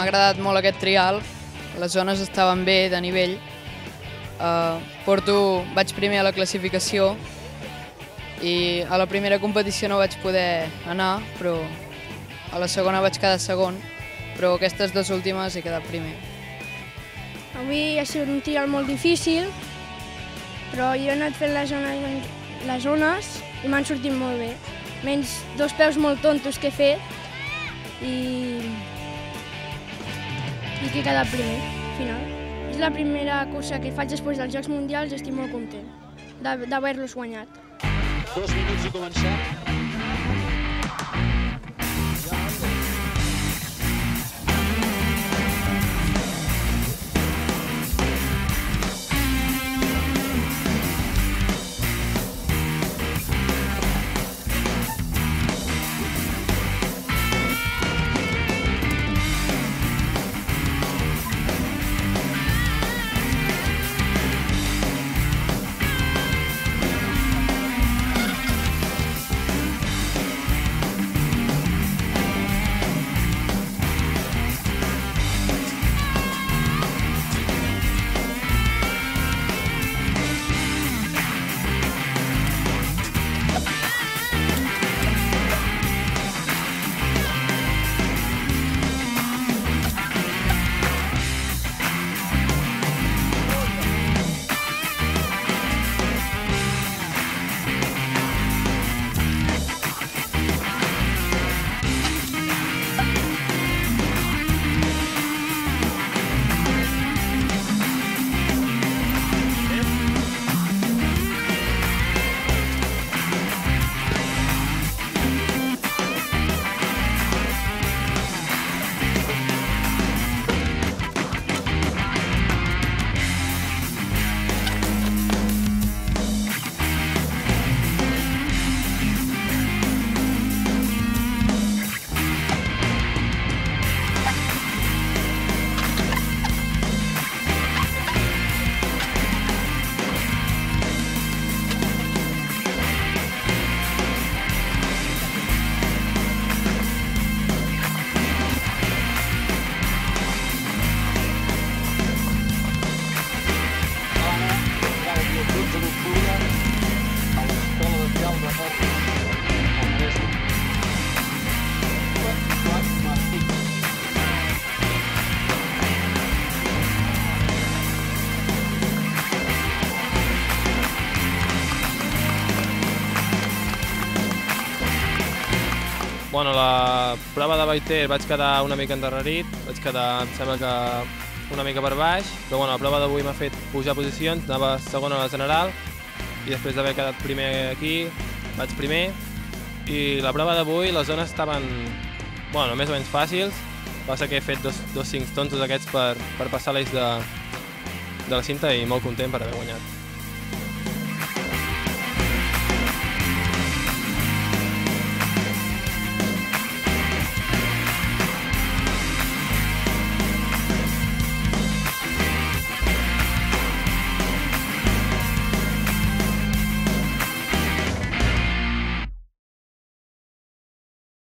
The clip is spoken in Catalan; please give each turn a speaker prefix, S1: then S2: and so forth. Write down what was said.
S1: M'ha agradat molt aquest trial, les zones estaven bé de nivell. Vaig primer a la classificació i a la primera competició no vaig poder anar, però a la segona vaig quedar segon, però aquestes dues últimes he quedat primer.
S2: Avui ha sigut un trial molt difícil, però jo he anat fent les zones i m'han sortit molt bé. Menys dos peus molt tontos que he fet i que he quedat primer, al final. És la primera cursa que faig després dels Jocs Mundials i estic molt content d'haver-los guanyat.
S3: 2 minuts i començar.
S4: Bueno, la prova de Baiter vaig quedar una mica endarrerit, vaig quedar, em sembla que una mica per baix, però bueno, la prova d'avui m'ha fet pujar posicions, anava segon a la general i després d'haver quedat primer aquí, vaig primer. I la prova d'avui, les zones estaven, bueno, més o menys fàcils, passa que he fet dos 5 tontos aquests per passar l'eix de la cinta i molt content per haver guanyat.